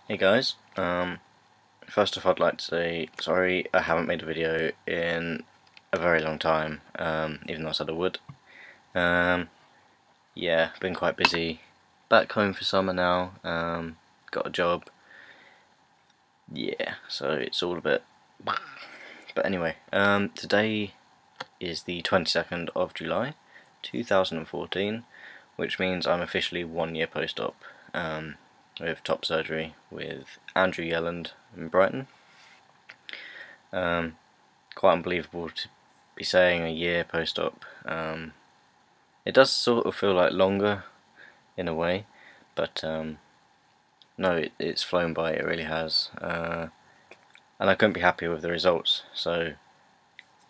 Hey guys, first off I'd like to say sorry I haven't made a video in a very long time, even though I said I would. Yeah, been quite busy, back home for summer now, got a job, yeah, so it's all a bit, but anyway, today is the 22nd of July 2014, which means I'm officially 1 year post-op. With top surgery with Andrew Yelland in Brighton. Quite unbelievable to be saying a year post-op. It does sort of feel like longer in a way, but no, it's flown by, it really has. And I couldn't be happier with the results, so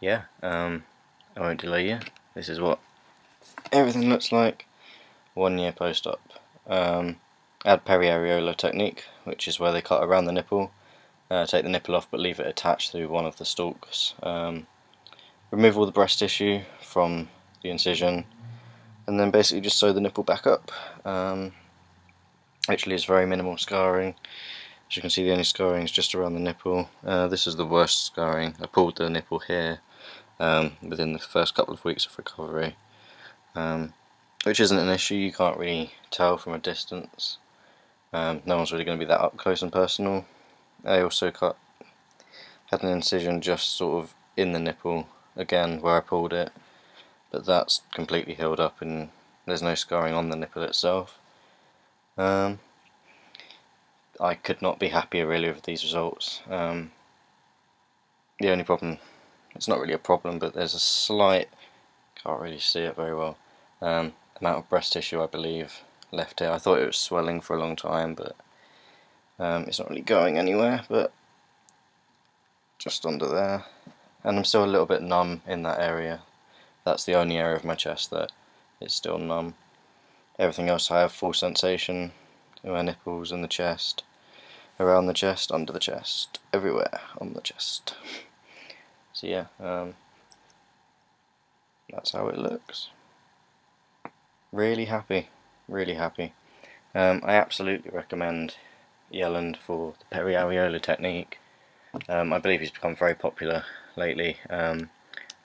yeah, I won't delay you. This is what everything looks like 1 year post-op. I had Peri-areolar technique, which is where they cut around the nipple, take the nipple off but leave it attached through one of the stalks. Remove all the breast tissue from the incision, and then basically just sew the nipple back up. Actually, it's very minimal scarring. As you can see, the only scarring is just around the nipple. This is the worst scarring. I pulled the nipple here within the first couple of weeks of recovery, which isn't an issue. You can't really tell from a distance. No one's really going to be that up close and personal. I also had an incision just sort of in the nipple, again where I pulled it, but that's completely healed up and there's no scarring on the nipple itself. I could not be happier really with these results. The only problem, it's not really a problem, but there's a slight, can't really see it very well, amount of breast tissue I believe left here. I thought it was swelling for a long time, but it's not really going anywhere, but just under there. And I'm still a little bit numb in that area. That's the only area of my chest that is still numb. Everything else I have full sensation in my nipples, in the chest, around the chest, under the chest, everywhere on the chest. So yeah, that's how it looks. Really happy, really happy. I absolutely recommend Yelland for the Peri-areolar technique. I believe he's become very popular lately. A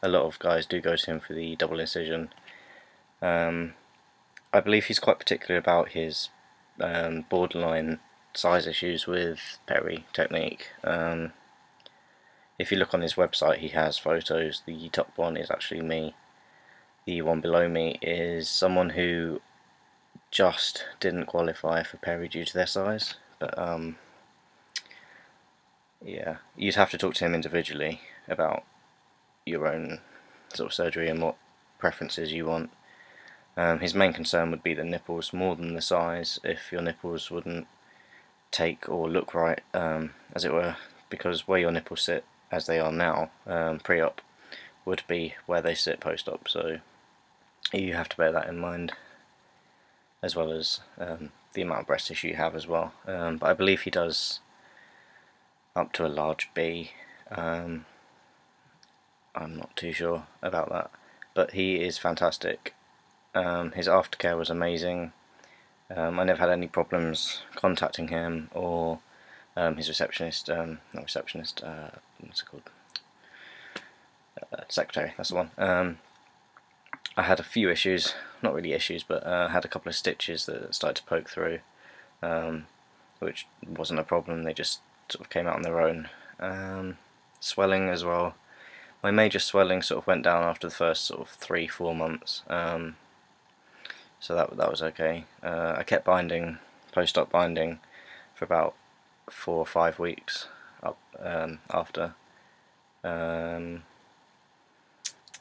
lot of guys do go to him for the double incision. I believe he's quite particular about his borderline size issues with Peri technique. If you look on his website, he has photos. The top one is actually me. The one below me is someone who just didn't qualify for Peri due to their size, but yeah, you'd have to talk to him individually about your own sort of surgery and what preferences you want. His main concern would be the nipples more than the size, if your nipples wouldn't take or look right, as it were, because where your nipples sit as they are now, pre-op, would be where they sit post-op, so you have to bear that in mind, as well as the amount of breast tissue you have as well. But I believe he does up to a large B. I'm not too sure about that, but he is fantastic. His aftercare was amazing. I never had any problems contacting him or his receptionist, not receptionist, what's it called? Secretary, that's the one. I had a few issues, not really issues, but I had a couple of stitches that started to poke through, which wasn't a problem, they just sort of came out on their own. Swelling as well. My major swelling sort of went down after the first sort of 3-4 months, so that was okay. I kept binding, post-op binding, for about 4 or 5 weeks after.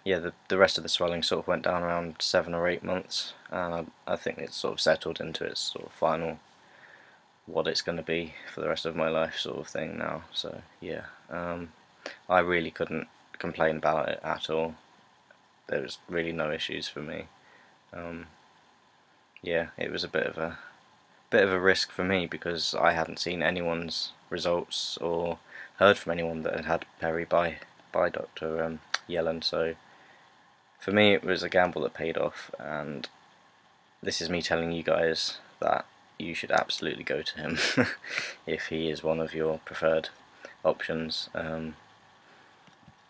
Yeah, the rest of the swelling sort of went down around 7 or 8 months, and I think it's sort of settled into its sort of final, what it's going to be for the rest of my life sort of thing now. So yeah, I really couldn't complain about it at all. There was really no issues for me. Yeah, it was a bit of a risk for me because I hadn't seen anyone's results or heard from anyone that had had Peri by Dr. Yelland, so for me it was a gamble that paid off, and this is me telling you guys that you should absolutely go to him if he is one of your preferred options.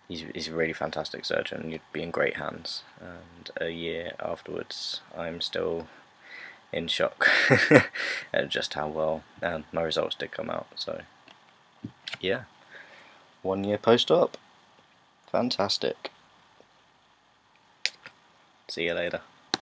He's a really fantastic surgeon. You'd be in great hands, and a year afterwards I'm still in shock at just how well my results did come out. So yeah, 1 year post-op, fantastic. See you later.